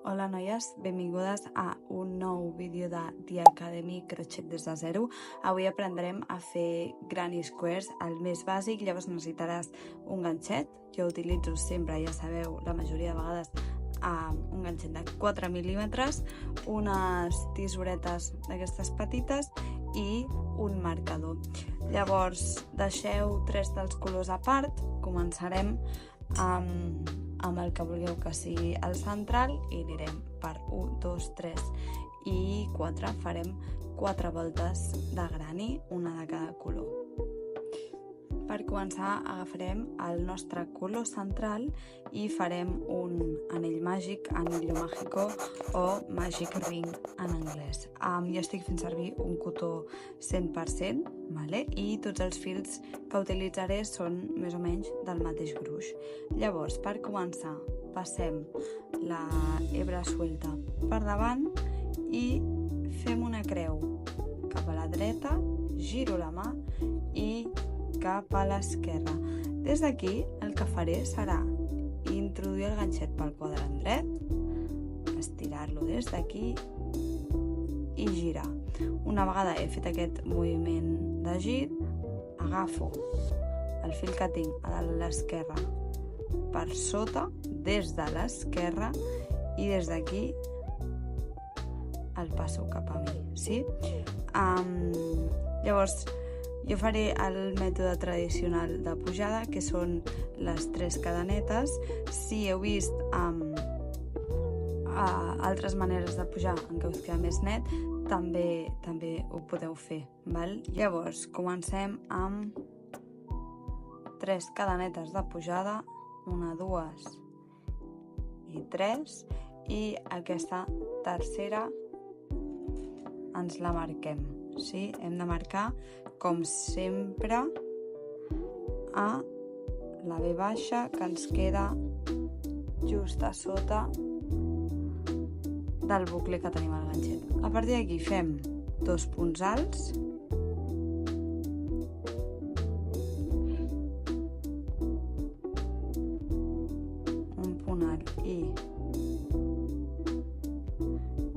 Hola noies, benvingudes a un nou vídeo de The Academy Crochet des de zero. Avui aprendrem a fer granny squares, el més bàsic, llavors necessitaràs un ganxet. Jo utilitzo sempre, ja sabeu, la majoria de vegades, un ganxet de 4 mil·límetres, unes tisoretes d'aquestes petites i un marcador. Llavors, deixeu 3 dels colors a part, començarem amb el que vulgueu que sigui el central i anirem per 1, 2, 3 i 4. Farem 4 voltes de granny, una de cada color. Per començar agafarem el nostre color central i farem un anell màgic, anillo mágico o magic ring en anglès. Jo estic fent servir un cotó 100%, vale? I tots els fils que utilitzaré són més o menys del mateix gruix. Llavors, per començar, passem la hebra suelta per davant i fem una creu cap a la dreta, giro la mà i cap a l'esquerra. Des d'aquí el que faré serà introduir el ganxet pel quadrant dret, estirar-lo des d'aquí i girar. Una vegada he fet aquest moviment de gir, agafo el fil que tinc a l'esquerra per sota, des de l'esquerra, i des d'aquí el passo cap a mi, sí? Llavors, jo faré el mètode tradicional de pujada, que són les 3 cadenetes. Si heu vist altres maneres de pujar en què us queda més net, també ho podeu fer, val? Llavors, comencem amb 3 cadenetes de pujada, 1, 2 i 3, i aquesta tercera ens la marquem, sí? Hem de marcar, com sempre, a la V baixa, que ens queda just a sota del bucle que tenim al ganxet. A partir d'aquí fem 2 punts alts, un punt alt i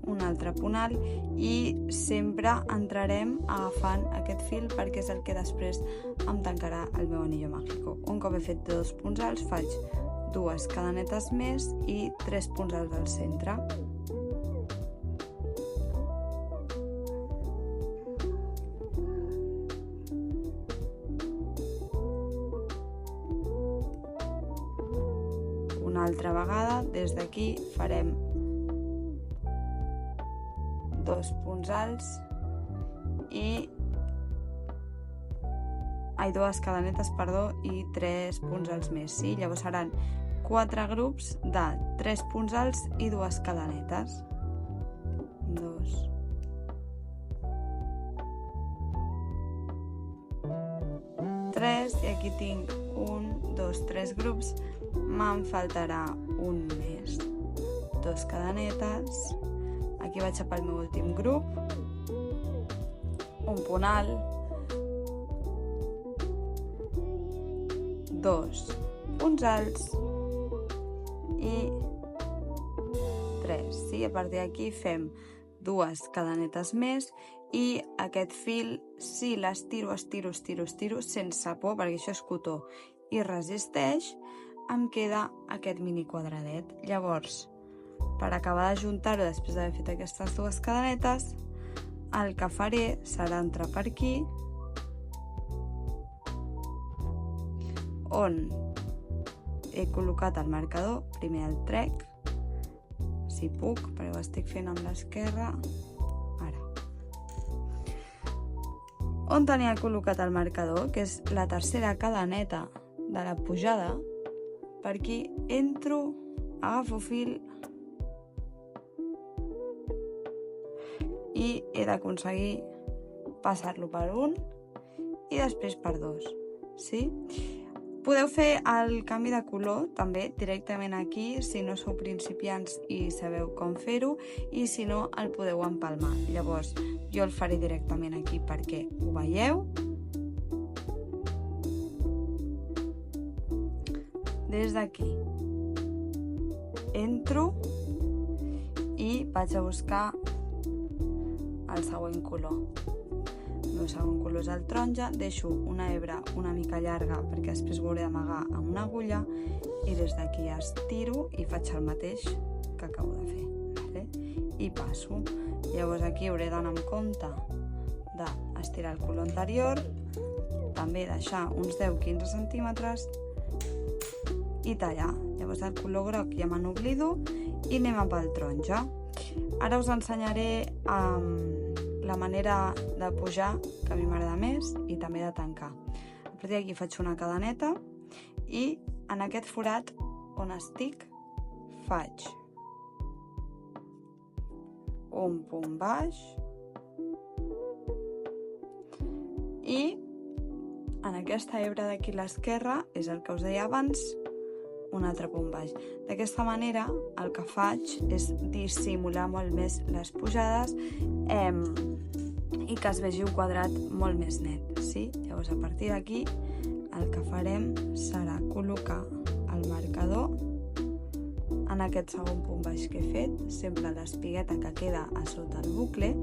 un altre punt alt, i sempre entrarem agafant aquest fil perquè és el que després em tancarà el meu anillo mágico. Un cop he fet 2 punts alts, faig 2 cadenetes més i 3 punts alts al centre. Una altra vegada, des d'aquí farem 2 punts alts i 2 cadenetes, i 3 punts alts més, sí? Llavors seran 4 grups de 3 punts alts i 2 cadenetes. 2, 3, i aquí tinc 1, 2, 3 grups. Me'n faltarà un més, 2 cadenetes. Aquí vaig a pel meu últim grup, un punt alt, 2 punts alts i 3. Sí? A partir d'aquí fem 2 cadenetes més i aquest fil, si l'estiro sense por, perquè això és cotó i resisteix, em queda aquest mini quadradet. Llavors, per acabar d'ajuntar-ho després d'haver fet aquestes 2 cadenetes, el que faré serà entrar per aquí, on he col·locat el marcador, primer el trec, si puc, perquè ho estic fent amb l'esquerra, ara. On tenia col·locat el marcador, que és la tercera cadeneta de la pujada, per aquí entro, agafo fil i he d'aconseguir passar-lo per un i després per 2, sí? Podeu fer el canvi de color també directament aquí, si no sou principiants i sabeu com fer-ho, i si no el podeu empalmar. Llavors, jo el faré directament aquí perquè ho veieu. Des d'aquí entro vaig a buscar el següent color. El meu segon color és el taronja, deixo una hebra una mica llarga perquè després ho hauré d'amagar amb una agulla i des d'aquí estiro i faig el mateix que acabo de fer, vale? I passo. Llavors aquí hauré d'anar amb compte d'estirar el color anterior, també deixar uns 10-15 centímetres i tallar. Llavors el color groc ja me n'oblido i anem amb el taronja. Ara us ensenyaré la manera de pujar, que a mi m'agrada més, i també de tancar. A partir d'aquí faig una cadeneta i en aquest forat on estic faig un punt baix i en aquesta hebra d'aquí a l'esquerra, és el que us deia abans, un altre punt baix. D'aquesta manera el que faig és dissimular molt més les pujades i que es vegi un quadrat molt més net, sí? Llavors a partir d'aquí el que farem serà col·locar el marcador en aquest segon punt baix que he fet, sempre l'espigueta que queda a sota el bucle,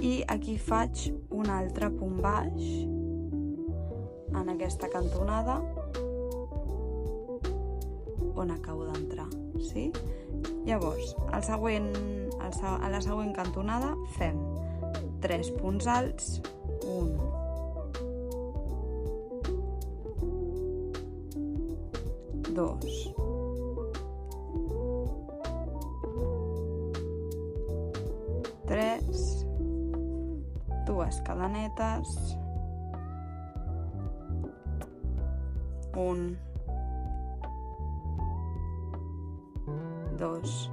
i aquí faig un altre punt baix en aquesta cantonada on acabo d'entrar, sí? Llavors, a la següent cantonada fem 3 punts alts, 1, 2, 3, 2 cadenetes, 1, 2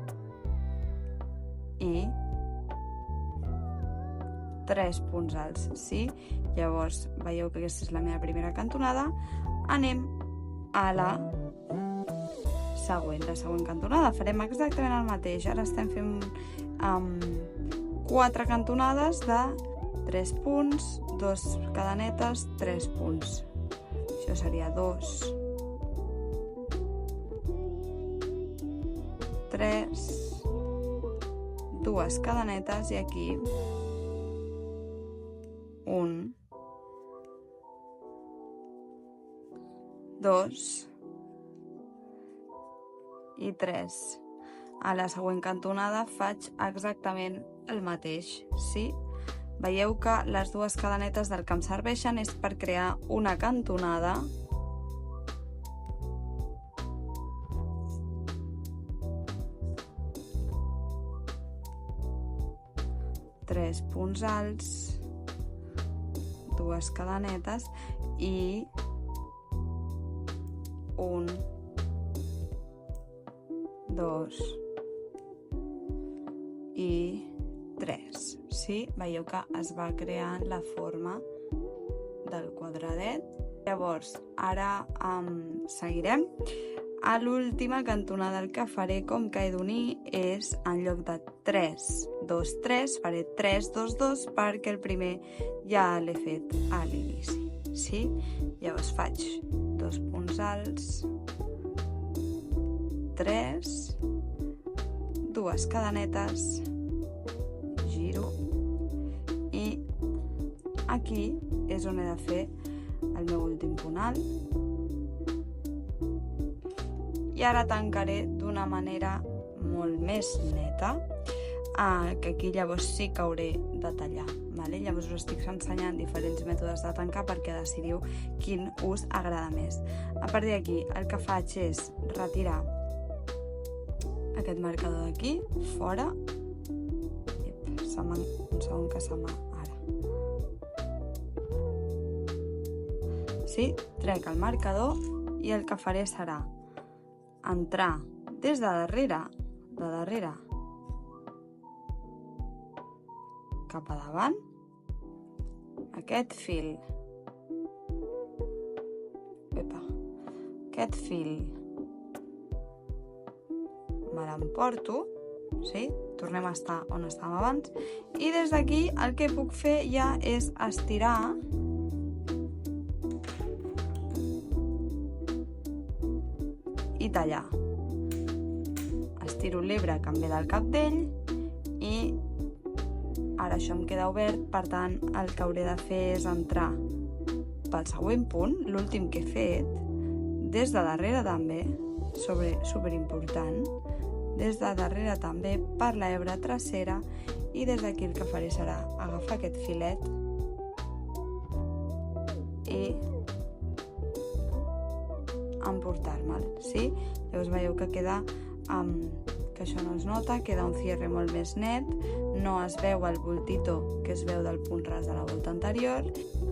i 3 punts alts, sí? Llavors, veieu que aquesta és la meva primera cantonada. Anem a la següent. La següent cantonada farem exactament el mateix. Ara estem fent 4 cantonades de 3 punts, 2 cadenetes, 3 punts. Això seria 2, 3, 2 cadenetes i aquí 1, 2 i 3. A la següent cantonada faig exactament el mateix, sí? Veieu que les 2 cadenetes del que em serveixen és per crear una cantonada tres punts alts, 2 cadenetes i 1, 2 i 3. Sí? Veieu que es va creant la forma del quadradet. Llavors, ara seguirem. A l'última cantonada el que faré, com que he d'unir, és en lloc de 3, 2, 3, faré 3, 2, 2 perquè el primer ja l'he fet a l'inici. Sí? Llavors faig 2 punts alts, 3, 2 cadenetes, giro i aquí és on he de fer el meu últim punt alt. I ara tancaré d'una manera molt més neta, que aquí llavors sí que hauré de tallar. Vale? Llavors us estic ensenyant diferents mètodes de tancar perquè decidiu quin us agrada més. A partir d'aquí el que faig és retirar aquest marcador d'aquí, fora. Un segon que se m'ha ara. Sí, trec el marcador i el que faré serà entrar des de darrere cap a davant, aquest fil me l'emporto, sí? Tornem a estar on estàvem abans, i des d'aquí el que puc fer ja és estirar i tallar. Estiro l'hebre que em ve del cabdell i ara això em queda obert, per tant el que hauré de fer és entrar pel següent punt, l'últim que he fet, des de darrere també, superimportant, des de darrere també per la hebra trasera, i des d'aquí el que faré serà agafar aquest filet i emportar-me'l, sí? Llavors veieu que queda, que això no es nota, queda un cierre molt més net, no es veu el bultito que es veu del punt ras de la volta anterior,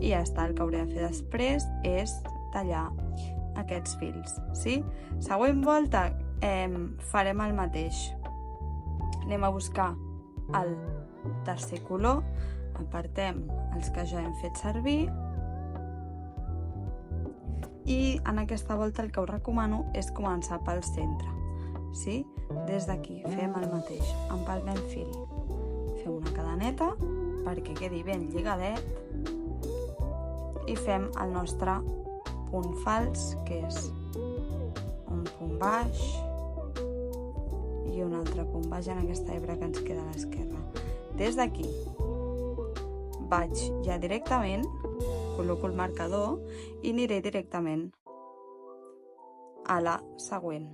i ja està. El que hauré de fer després és tallar aquests fils, sí? Següent volta farem el mateix. Anem a buscar el tercer color, apartem els que ja hem fet servir, i en aquesta volta el que us recomano és començar pel centre, sí? Des d'aquí fem el mateix, empalmem fil, fem una cadeneta perquè quedi ben lligadet i fem el nostre punt fals, que és un punt baix i un altre punt baix en aquesta hebra que ens queda a l'esquerra. Des d'aquí vaig ja directament, col·loco el marcador i aniré directament a la següent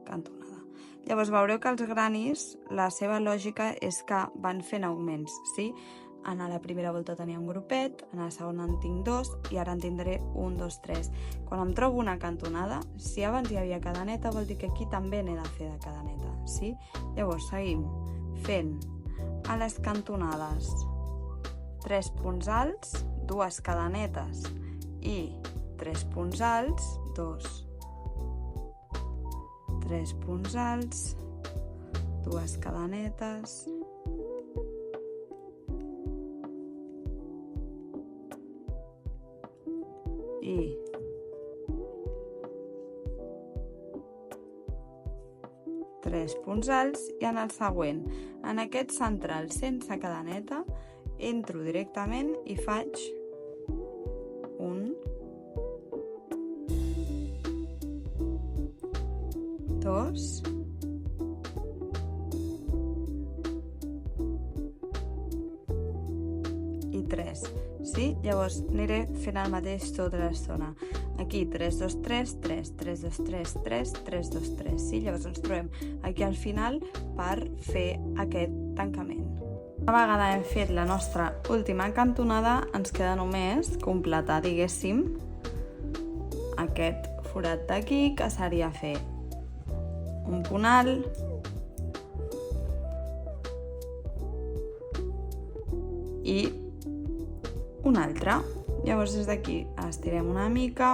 cantonada. Llavors veureu que els granis, la seva lògica és que van fent augments, sí? En la primera volta tenia un grupet, en la segona en tinc dos i ara en tindré 1, 2, 3. Quan em trobo una cantonada, si abans hi havia cadeneta, vol dir que aquí també n'he de fer de cadeneta, sí? Llavors seguim fent a les cantonades 3 punts alts, 2 cadenetes i 3 punts alts, 2, 3 punts alts, 2 cadenetes i 3 punts alts, i en el següent, en aquest central sense cadeneta, entro directament i faig 1, 2 i 3, sí? Llavors aniré fent el mateix tota l'estona. Aquí 3, 2, 3, 3, 3, 2, 3, 3, 3, 2, 3, sí? Llavors ens trobem aquí al final per fer aquest tancament. Una vegada hem fet la nostra última cantonada, ens queda només completar, diguéssim, aquest forat d'aquí, que seria fer un punt alt i un altre. Llavors des d'aquí estirem una mica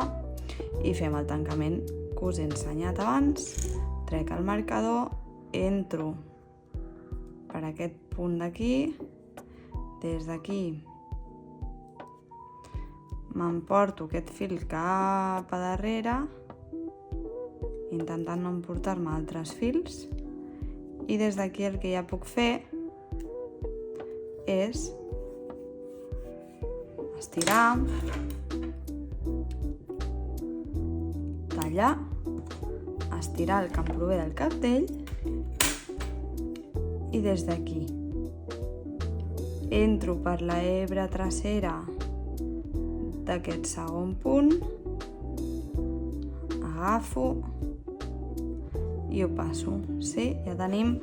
i fem el tancament que us he ensenyat abans. Trec el marcador, entro per aquest punt d'aquí, des d'aquí m'emporto aquest fil cap a darrere, intentant no emportar-me altres fils, i des d'aquí el que ja puc fer és estirar, tallar, estirar el que em prové del cartell, i des d'aquí entro per la hebra trasera d'aquest segon punt, agafo i ho passo, sí? Ja tenim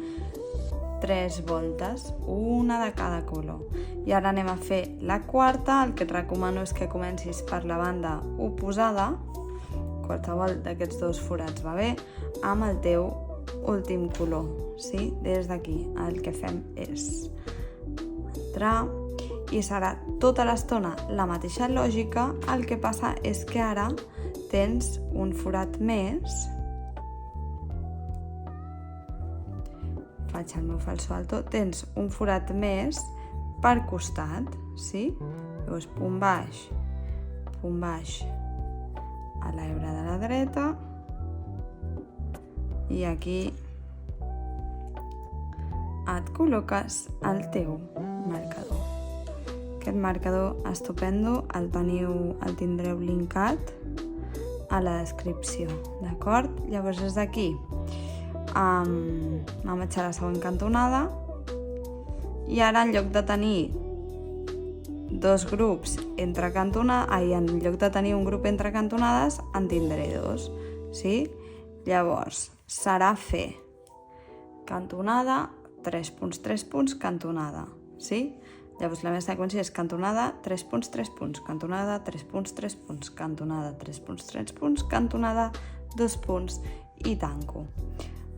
3 voltes, una de cada color. I ara anem a fer la quarta. El que et recomano és que comencis per la banda oposada, qualsevol d'aquests 2 forats va bé, amb el teu últim color, sí? Des d'aquí el que fem és entrar i serà tota l'estona la mateixa lògica. El que passa és que ara tens un forat més, faig el meu falso alto, tens un forat més per costat, sí? Llavors punt baix a l'hebra de la dreta, i aquí et col·loques el teu marcador. Aquest marcador estupendo el tindreu linkat a la descripció, d'acord? Llavors des d'aquí me'n vaig a la següent cantonada I ara en lloc de tenir dos grups entre cantonades, en lloc de tenir un grup entre cantonades, en tindré dos, sí? Llavors, serà fer cantonada, 3 punts, 3 punts, cantonada, sí? Llavors la meva seqüència és cantonada, 3 punts, 3 punts, cantonada, 3 punts, 3 punts, cantonada, 3 punts, 3 punts, cantonada, 2 punts i tanco.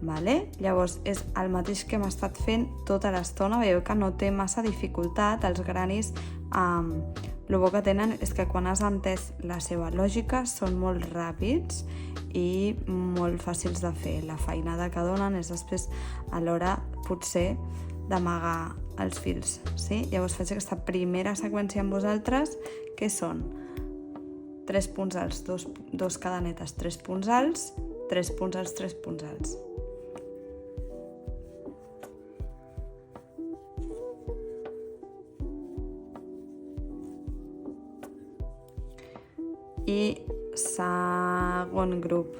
Vale? Llavors és el mateix que hem estat fent tota l'estona, veieu que no té massa dificultat, els granis el bo que tenen és que quan has entès la seva lògica són molt ràpids i molt fàcils de fer. La feinada que donen és després a l'hora potser d'amagar els fils, sí? Llavors faig aquesta primera seqüència amb vosaltres, que són 3 punts alts, 2 cadenetes, 3 punts alts, 3 punts alts, 3 punts alts. I segon grup.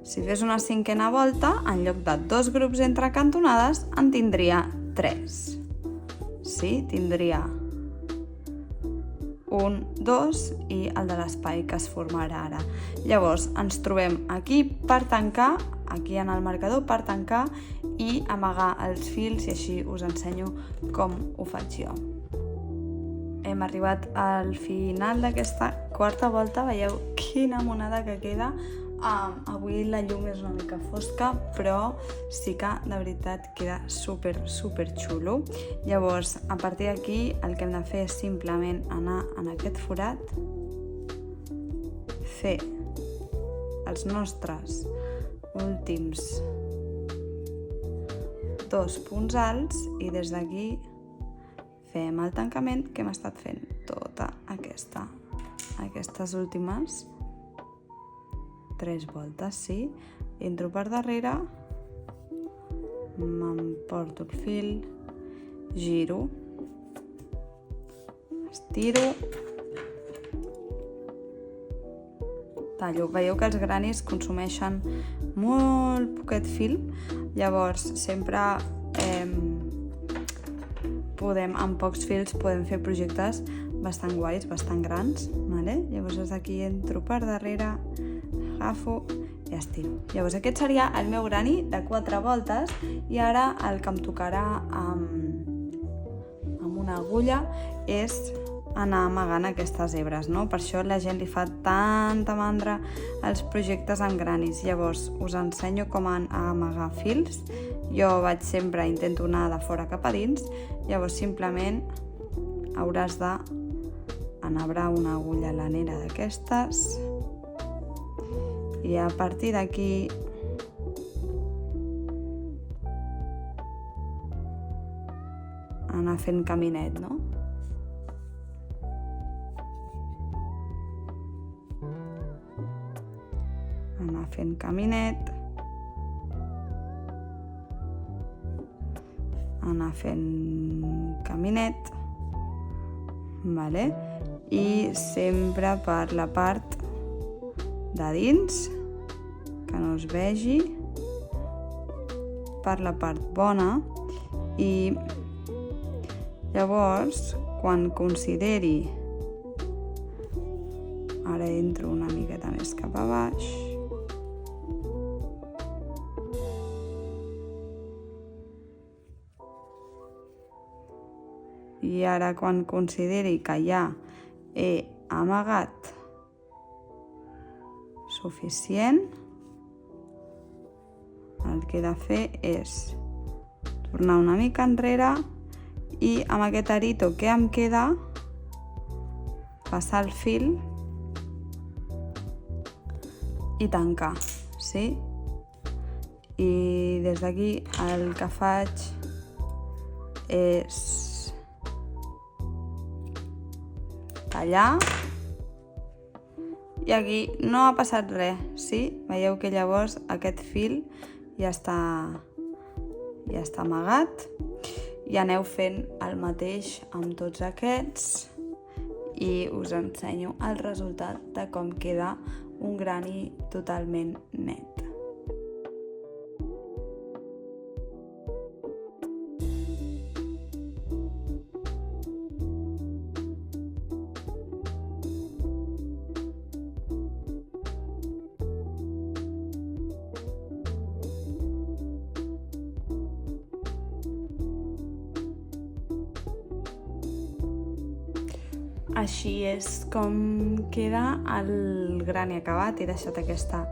Si fes una cinquena volta, en lloc de 2 grups entre cantonades, en tindria 3. Sí? Tindria 1, 2 i el de l'espai que es formarà ara. Llavors, ens trobem aquí per tancar, aquí en el marcador, per tancar i amagar els fils, i així us ensenyo com ho faig jo. Hem arribat al final d'aquesta quarta volta, veieu quina monada que queda. Avui la llum és una mica fosca, però sí que de veritat queda super xulo. Llavors, a partir d'aquí el que hem de fer és simplement anar en aquest forat, fer els nostres últims 2 punts alts i des d'aquí fem el tancament que hem estat fent tota aquestes últimes 3 voltes, sí? Entro per darrere, m'emporto el fil, giro, estiro, tallo. Veieu que els granis consumeixen molt poquet fil, llavors sempre amb pocs fils podem fer projectes bastant guais, bastant grans, vale? Llavors des d'aquí entro per darrere, agafo i estiro. Llavors aquest seria el meu grani de 4 voltes i ara el que em tocarà amb una agulla és anar amagant aquestes hebres, no? Per això la gent li fa tanta mandra als projectes amb granis. Llavors us ensenyo com amagar fils. Jo vaig sempre, intento anar de fora cap a dins, llavors simplement hauràs d'enhebrar una agulla lanera d'aquestes i a partir d'aquí anar fent caminet, no? Anar fent caminet, anar fent caminet, vale? I sempre per la part de dins, que no es vegi, per la part bona, i llavors quan consideri, ara entro una miqueta més cap a baix, i ara quan consideri que ja he amagat suficient, el que he de fer és tornar una mica enrere i amb aquest arito que em queda passar el fil i tancar, sí? I des d'aquí el que faig és tallar i aquí no ha passat res, sí? Veieu que llavors aquest fil ja està amagat i aneu fent el mateix amb tots aquests i us ensenyo el resultat de com queda un grani totalment net. així és com queda el grani acabat. He deixat aquesta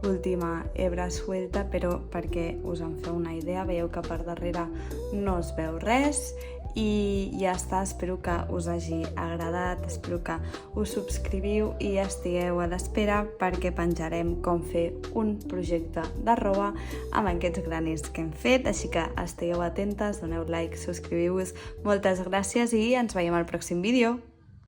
última hebra suelta, però perquè us en feu una idea, veieu que per darrere no es veu res. I ja està, espero que us hagi agradat, espero que us subscriviu i estigueu a l'espera perquè penjarem com fer un projecte de roba amb aquests granis que hem fet, així que estigueu atentes, doneu like, subscriviu-vos, moltes gràcies i ens veiem al pròxim vídeo.